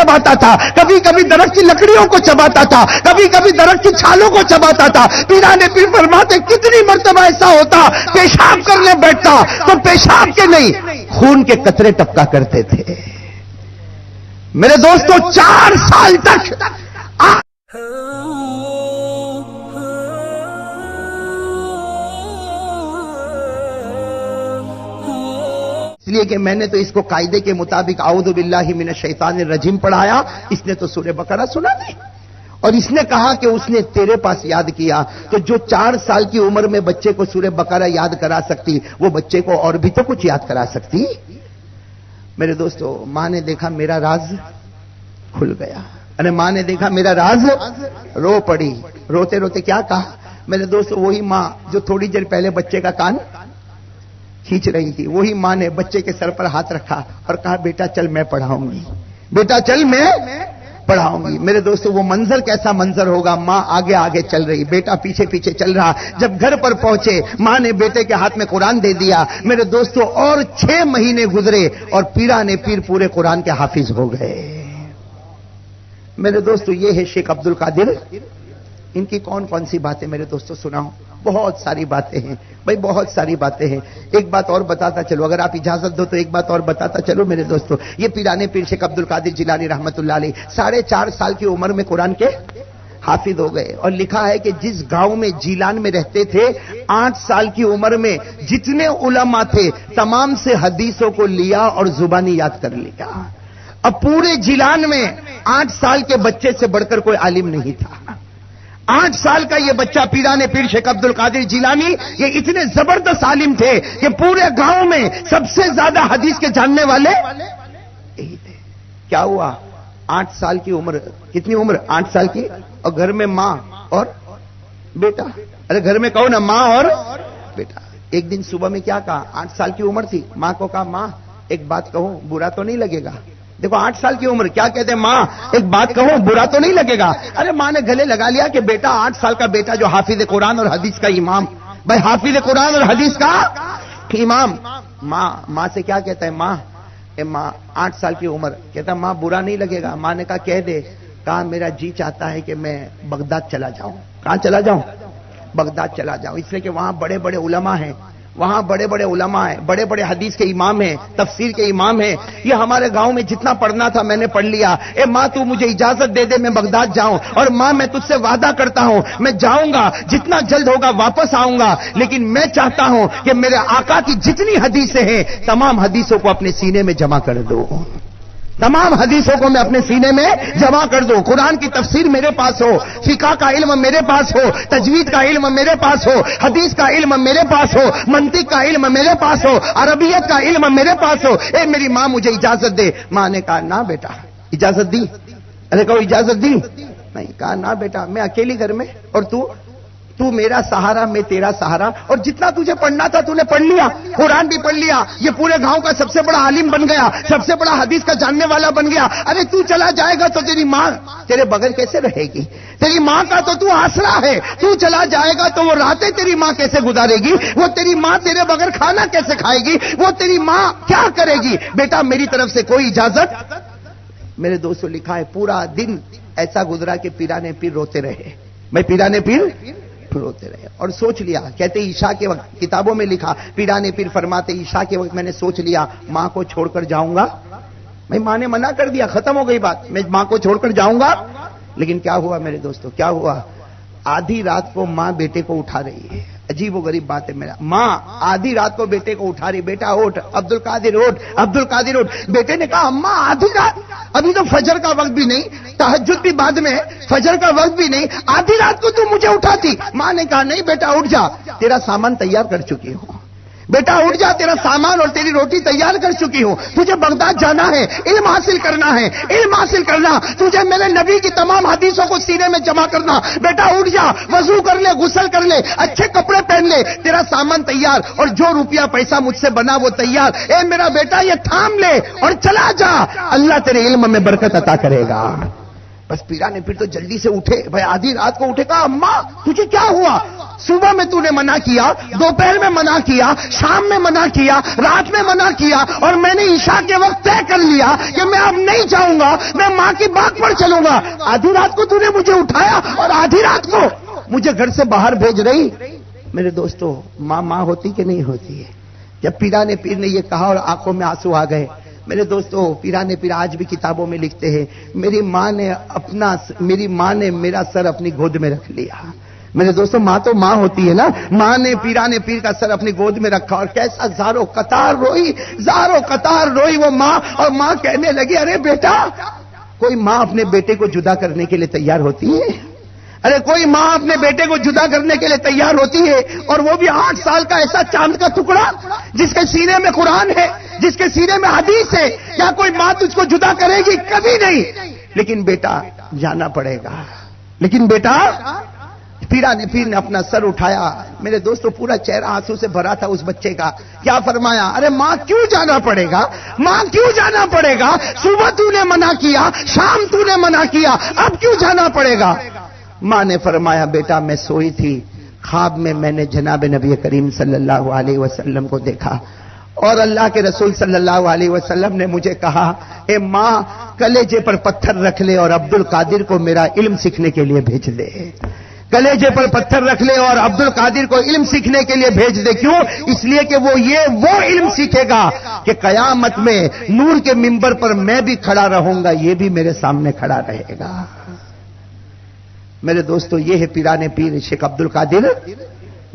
چباتا تھا, کبھی کبھی درخت کی لکڑیوں کو چباتا تھا, کبھی کبھی درخت کی چھالوں کو چباتا تھا. پیرانے پیر فرماتے کتنی مرتبہ ایسا ہوتا پیشاب کرنے بیٹھتا تو پیشاب کے نہیں خون کے قطرے ٹپکا کرتے تھے. میرے دوستو 4 سال تک اس لیے کہ میں نے تو اس کو قاعدے کے مطابق اعوذ باللہ من الشیطان الرجیم پڑھایا, اس نے تو سورہ بقرہ سنا دی اور اس نے کہا کہ اس نے تیرے پاس یاد کیا. تو جو 4 سال کی عمر میں بچے کو سورہ بقرہ یاد کرا سکتی وہ بچے کو اور بھی تو کچھ یاد کرا سکتی. میرے دوستو ماں نے دیکھا میرا راز کھل گیا, ارے ماں نے دیکھا میرا راز, رو پڑی. روتے روتے کیا کہا میرے دوستو, وہی ماں جو تھوڑی دیر پہلے بچے کا کان کھینچ رہی تھی, وہی ماں نے بچے کے سر پر ہاتھ رکھا اور کہا بیٹا چل میں پڑھاؤں گی, بیٹا چل میں پڑھاؤں گی. میرے دوستو وہ منظر کیسا منظر ہوگا, ماں آگے آگے چل رہی, بیٹا پیچھے پیچھے چل رہا. جب گھر پر پہنچے ماں نے بیٹے کے ہاتھ میں قرآن دے دیا. میرے دوستو اور 6 مہینے گزرے اور پیرانے پیر پورے قرآن کے حافظ ہو گئے. میرے دوستو یہ ہے شیخ عبد القادر. ان کی کون کون سی باتیں میرے دوستو سناؤں, بہت ساری باتیں ہیں بھائی, بہت ساری باتیں ہیں. ایک بات اور بتاتا چلو, اگر آپ اجازت دو تو ایک بات اور بتاتا چلو میرے دوستو. یہ پیرانے پیر شیخ عبد القادر جیلانی رحمت اللہ علیہ 4.5 سال کی عمر میں قرآن کے حافظ ہو گئے. اور لکھا ہے کہ جس گاؤں میں جیلان میں رہتے تھے 8 سال کی عمر میں جتنے علماء تھے تمام سے حدیثوں کو لیا اور زبانی یاد کر لیا. اب پورے جیلان میں 8 سال کے بچے سے بڑھ کر کوئی عالم نہیں تھا. 8 سال کا یہ بچہ پیرانے پیر شیخ عبد القادر جیلانی یہ اتنے زبردست عالم تھے کہ پورے گاؤں میں سب سے زیادہ حدیث کے جاننے والے یہی تھے. کیا ہوا 8 سال کی عمر, کتنی عمر 8 سال کی, اور گھر میں ماں اور بیٹا. ارے گھر میں کہو نا ماں اور بیٹا. ایک دن صبح میں کیا کہا, 8 سال کی عمر تھی, ماں کو کہا ماں ایک بات کہوں برا تو نہیں لگے گا. دیکھو 8 سال کی عمر کیا کہتے ہیں, ماں ایک بات کہوں برا تو نہیں لگے گا. ارے ماں نے گلے لگا لیا کہ بیٹا 8 سال کا بیٹا جو حافظ قرآن اور حدیث کا امام, بھائی حافظ قرآن اور حدیث کا امام. ماں سے کیا کہتا ہے, ماں 8 سال کی عمر, کہتا ماں برا نہیں لگے گا. ماں نے کہا کہہ دے. کہا میرا جی چاہتا ہے کہ میں بغداد چلا جاؤں. کہاں چلا جاؤں, بغداد چلا جاؤں, اس لیے کہ وہاں بڑے بڑے علماء ہیں, وہاں بڑے بڑے علماء ہیں, بڑے بڑے حدیث کے امام ہیں, تفسیر کے امام ہیں. یہ ہمارے گاؤں میں جتنا پڑھنا تھا میں نے پڑھ لیا. اے ماں تو مجھے اجازت دے دے میں بغداد جاؤں, اور ماں میں تجھ سے وعدہ کرتا ہوں میں جاؤں گا, جتنا جلد ہوگا واپس آؤں گا, لیکن میں چاہتا ہوں کہ میرے آقا کی جتنی حدیثیں ہیں تمام حدیثوں کو اپنے سینے میں جمع کر دو, تمام حدیثوں کو میں اپنے سینے میں جمع کر دوں. قرآن کی تفسیر میرے پاس ہو, فقہ کا علم میرے پاس ہو, تجوید کا علم میرے پاس ہو, حدیث کا علم میرے پاس ہو, منطق کا علم میرے پاس ہو, عربیت کا علم میرے پاس ہو. اے میری ماں مجھے اجازت دے. ماں نے کہا نہ بیٹا. اجازت دی, ارے کہو اجازت دی نہیں. کہا نہ بیٹا میں اکیلی گھر میں, اور تو میرا سہارا میں تیرا سہارا, اور جتنا تجھے پڑھنا تھا تو نے پڑھ لیا, قرآن بھی پڑھ لیا, یہ پورے گاؤں کا سب سے بڑا عالم بن گیا, سب سے بڑا حدیث کا جاننے والا بن گیا. ارے تو چلا جائے گا تو تیری ماں تیرے بغیر کیسے رہے گی, تیری ماں کا تو آسرا ہے. تو چلا جائے گا تو وہ راتیں تیری ماں کیسے گزارے گی, وہ تیری ماں تیرے بغیر کھانا کیسے کھائے گی, وہ تیری ماں کیا کرے گی. بیٹا میری طرف سے کوئی اجازت. میرے دوستوں لکھا ہے پورا دن ایسا گزرا کہ پیرانے پیر روتے رہے. میں پیرانے پیر روتے رہے اور سوچ لیا. کہتے عشاء کے وقت کتابوں میں لکھا, پیرانے پیر فرماتے عشاء کے وقت میں نے سوچ لیا ماں کو چھوڑ کر جاؤں گا. میں ماں نے منع کر دیا, ختم ہو گئی بات, میں ماں کو چھوڑ کر جاؤں گا. لیکن کیا ہوا میرے دوستو, کیا ہوا, آدھی رات کو ماں بیٹے کو اٹھا رہی ہے. عجیب و غریب بات ہے, میرا ماں آدھی رات کو بیٹے کو اٹھا رہی, بیٹا اٹھ, عبد القادر اٹھ, عبد القادر اٹھ. بیٹے نے کہا اماں آدھی رات, ابھی تو فجر کا وقت بھی نہیں, تہجد بھی بعد میں, فجر کا وقت بھی نہیں, آدھی رات کو تو مجھے اٹھاتی. ماں نے کہا نہیں بیٹا اٹھ جا, تیرا سامان تیار کر چکی ہوں, بیٹا اٹھ جا, تیرا سامان اور تیری روٹی تیار کر چکی ہوں. تجھے بغداد جانا ہے, علم حاصل کرنا ہے, علم حاصل کرنا, تجھے میرے نبی کی تمام حدیثوں کو سینے میں جمع کرنا. بیٹا اٹھ جا, وضو کر لے, غسل کر لے, اچھے کپڑے پہن لے, تیرا سامان تیار, اور جو روپیہ پیسہ مجھ سے بنا وہ تیار. اے میرا بیٹا یہ تھام لے اور چلا جا, اللہ تیرے علم میں برکت عطا کرے گا. بس پیرانے پیر تو جلدی سے اٹھے بھائی، آدھی رات کو اٹھے، کہا اماں تجھے کیا ہوا؟ صبح میں تو نے منع کیا، دوپہر میں منع کیا، شام میں منع کیا، رات میں منع کیا، اور میں نے عشاء کے وقت طے کر لیا کہ میں اب نہیں جاؤں گا، میں ماں کی بات پر چلوں گا۔ آدھی رات کو تو نے مجھے اٹھایا اور آدھی رات کو مجھے گھر سے باہر بھیج رہی۔ میرے دوستو، ماں ہوتی کہ نہیں ہوتی ہے؟ جب پیرانے پیر نے یہ کہا اور آنکھوں میں آنسو آ گئے، میرے دوستو پیرانے پیر آج بھی کتابوں میں لکھتے ہیں میری ماں نے میرا سر اپنی گود میں رکھ لیا۔ میرے دوستو، ماں تو ماں ہوتی ہے نا، ماں نے پیرانے پیر کا سر اپنی گود میں رکھا اور کیسا زارو قطار روئی وہ ماں، اور ماں کہنے لگی ارے بیٹا، کوئی ماں اپنے بیٹے کو جدا کرنے کے لیے تیار ہوتی ہے؟ ارے کوئی ماں اپنے بیٹے کو جدا کرنے کے لیے تیار ہوتی ہے؟ اور وہ بھی 8 سال کا ایسا چاند کا ٹکڑا جس کے سینے میں قرآن ہے، جس کے سینے میں حدیث ہے، کیا کوئی ماں تجھ کو جدا کرے گی؟ کبھی نہیں۔ لیکن بیٹا جانا پڑے گا، لیکن بیٹا، پیرانے پیر نے اپنا سر اٹھایا، میرے دوستو پورا چہرہ آنسو سے بھرا تھا اس بچے کا، کیا فرمایا؟ ارے ماں کیوں جانا پڑے گا؟ ماں کیوں جانا پڑے گا؟ صبح تو نے منع کیا، شام تو نے منع کیا، اب کیوں جانا پڑے گا؟ ماں نے فرمایا بیٹا میں سوئی تھی، خواب میں میں نے جناب نبی کریم صلی اللہ علیہ وسلم کو دیکھا، اور اللہ کے رسول صلی اللہ علیہ وسلم نے مجھے کہا اے ماں کلیجے پر پتھر رکھ لے اور عبد القادر کو میرا علم سیکھنے کے لیے بھیج دے۔ کلیجے پر پتھر رکھ لے اور عبد القادر کو علم سیکھنے کے لیے بھیج دے۔ کیوں؟ اس لیے کہ وہ علم سیکھے گا کہ قیامت میں نور کے منبر پر میں بھی کھڑا رہوں گا، یہ بھی میرے سامنے کھڑا رہے گا۔ میرے دوستو یہ ہے پیرانے پیر شیخ عبد القادر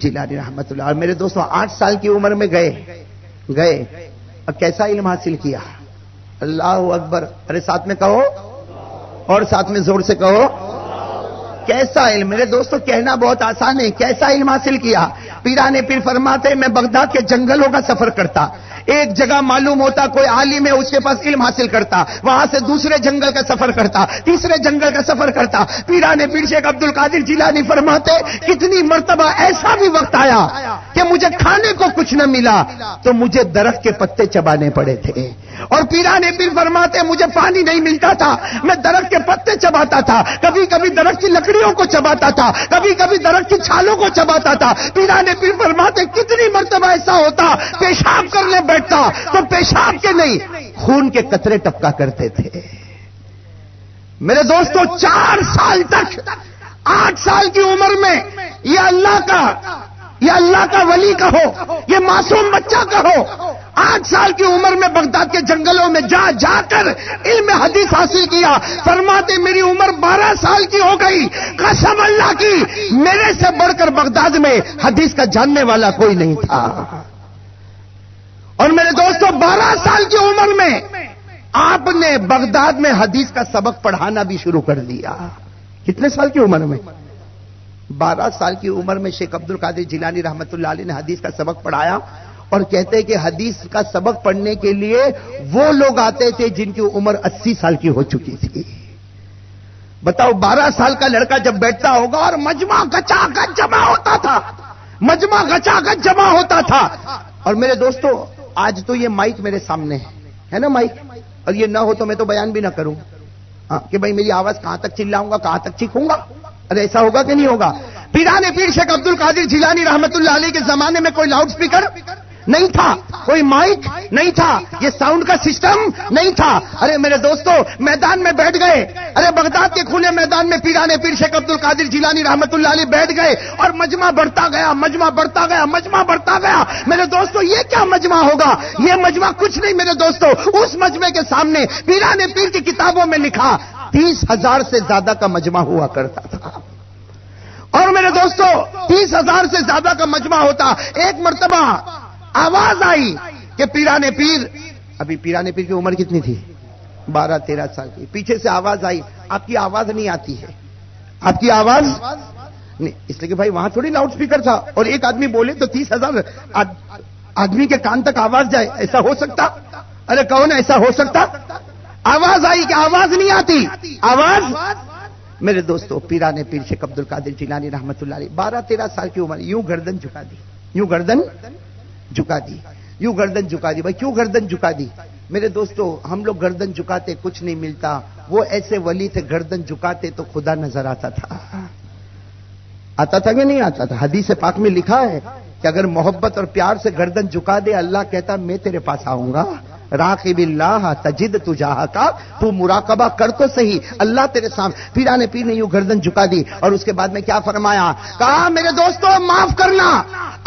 جیلانی رحمت اللہ۔ اور میرے دوستو 8 سال کی عمر میں گئے اور کیسا علم حاصل کیا؟ اللہ اکبر، ارے ساتھ میں کہو اور ساتھ میں زور سے کہو، کیسا علم؟ میرے دوستو کہنا بہت آسان ہے، کیسا علم حاصل کیا؟ پیرانے پیر فرماتے میں بغداد کے جنگلوں کا سفر کرتا، ایک جگہ معلوم ہوتا کوئی عالم ہے اس کے پاس علم حاصل کرتا، وہاں سے دوسرے جنگل کا سفر کرتا، تیسرے جنگل کا سفر کرتا۔ پیرانے پیر شیخ عبد القادر جیلانی فرماتے کتنی مرتبہ ایسا بھی وقت آیا کہ مجھے کھانے کو کچھ نہ ملا تو مجھے درخت کے پتے چبانے پڑے تھے، اور پیرانے پیر فرماتے مجھے پانی نہیں ملتا تھا، میں درخت کے پتے چباتا تھا، کبھی کبھی درخت کی لکڑیوں کو چباتا تھا، کبھی کبھی درخت کی چھالوں کو چباتا تھا۔ پیرانے پیر فرماتے کتنی مرتبہ ایسا ہوتا پیشاب کرنے بیٹھتا تو پیشاب کے نہیں خون کے قطرے ٹپکا کرتے تھے۔ میرے دوستو 4 سال تک، 8 سال کی عمر میں یہ اللہ کا ولی کہو، یہ معصوم بچہ کہو، 8 سال کی عمر میں بغداد کے جنگلوں میں جا کر علم حدیث حاصل کیا۔ فرماتے میری عمر 12 سال کی ہو گئی، قسم اللہ کی میرے سے بڑھ کر بغداد میں حدیث کا جاننے والا کوئی نہیں تھا۔ اور میرے دوستو 12 سال کی عمر میں آپ نے بغداد میں حدیث کا سبق پڑھانا بھی شروع کر دیا۔ کتنے سال کی عمر میں؟ 12 سال کی عمر میں شیخ عبد القادر جیلانی رحمت اللہ علیہ نے حدیث کا سبق پڑھایا، اور کہتے ہیں کہ حدیث کا سبق پڑھنے کے لیے وہ لوگ آتے تھے جن کی عمر 80 سال کی ہو چکی تھی۔ بتاؤ 12 سال کا لڑکا جب بیٹھتا ہوگا اور مجمع گچا گچ جمع ہوتا تھا۔ اور میرے دوستو آج تو یہ مائک میرے سامنے ہے نا مائک، اور یہ نہ ہو تو میں تو بیان بھی نہ کروں کہ بھائی میری آواز کہاں تک چلاؤں گا، کہاں تک چیخوں گا، ارے ایسا ہوگا کہ نہیں ہوگا؟ پیرانے پیر شیخ عبد القادر جیلانی رحمت اللہ علیہ کے زمانے میں کوئی لاؤڈ سپیکر نہیں تھا، کوئی مائک نہیں تھا، یہ ساؤنڈ کا سسٹم نہیں تھا۔ ارے میرے دوستو میدان میں بیٹھ گئے، ارے بغداد کے کھلے میدان میں پیرانے پیر شیخ عبد القادر جیلانی رحمت اللہ علیہ بیٹھ گئے، اور مجمع بڑھتا گیا۔ میرے دوستو یہ کیا مجمع ہوگا؟ یہ مجمع کچھ نہیں میرے دوستو، اس مجمع کے سامنے پیرانے پیر کی کتابوں میں لکھا 30,000 سے زیادہ کا مجمع ہوا کرتا تھا۔ اور میرے دوستو 30,000 سے زیادہ کا مجمع ہوتا۔ ایک مرتبہ آواز آئی کہ پیرانے پیر، ابھی پیرانے پیر کی عمر کتنی تھی؟ 12-13 سال کی۔ پیچھے سے آواز آئی آپ کی آواز نہیں آتی ہے، آپ کی آواز نہیں، اس لیے کہ بھائی وہاں تھوڑی لاؤڈ سپیکر تھا، اور ایک آدمی بولے تو 30,000 آدمی کے کان تک آواز جائے، ایسا ہو سکتا؟ ارے کون ایسا ہو سکتا؟ آواز آئی کہ آواز نہیں آتی، آواز۔ میرے دوستو پیرانے پیر شیخ عبد القادر جیلانی رحمت اللہ علیہ 12-13 سال کی عمر یوں گردن جھکا دی، بھائی کیوں گردن جھکا دی؟ میرے دوستو ہم لوگ گردن جھکاتے کچھ نہیں ملتا، وہ ایسے ولی تھے گردن جھکاتے تو خدا نظر آتا تھا. آتا تھا کہ نہیں آتا تھا؟ حدیث پاک میں لکھا ہے کہ اگر محبت اور پیار سے گردن جھکا دے اللہ کہتا میں تیرے پاس آؤں گا. راقب اللہ تجد تجاہ کا، تو مراقبہ کر تو صحیح، اللہ تیرے سامنے. پیرانے پیر نے یوں گردن جھکا دی اور اس کے بعد میں کیا فرمایا؟ کہا میرے دوستو معاف کرنا،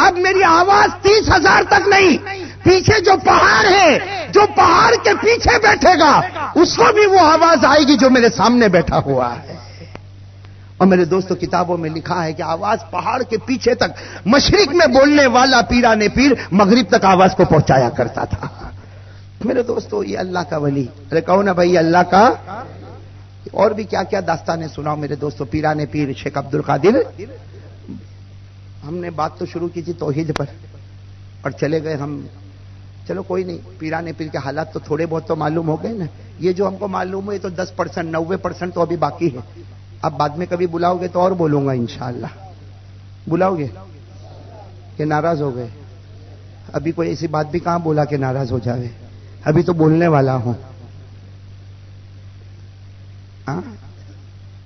اب میری آواز 30,000 تک نہیں، پیچھے جو پہاڑ ہے، جو پہاڑ کے پیچھے بیٹھے گا اس کو بھی وہ آواز آئے گی جو میرے سامنے بیٹھا ہوا ہے. اور میرے دوستو کتابوں میں لکھا ہے کہ آواز پہاڑ کے پیچھے تک، مشرق میں بولنے والا پیرانے پیر مغرب تک آواز کو پہنچایا کرتا تھا. میرے دوستو یہ اللہ کا ولی. ارے کہو نا بھائی اللہ کا. اور بھی کیا کیا داستانیں سناؤ میرے دوستو. پیرانے پیر شیخ عبد القادر، ہم نے بات تو شروع کی تھی توحید پر اور چلے گئے ہم. چلو کوئی نہیں، پیرانے پیر کے حالات تو تھوڑے بہت تو معلوم ہو گئے نا. یہ جو ہم کو معلوم ہے تو 10%، 90% تو ابھی باقی ہے. اب بعد میں کبھی بلاؤ گے تو اور بولوں گا انشاءاللہ. بلاؤ گے کہ ناراض ہو گئے؟ ابھی کوئی ایسی بات بھی کہاں بولا کہ ناراض ہو جاوے. ابھی تو بولنے والا ہوں.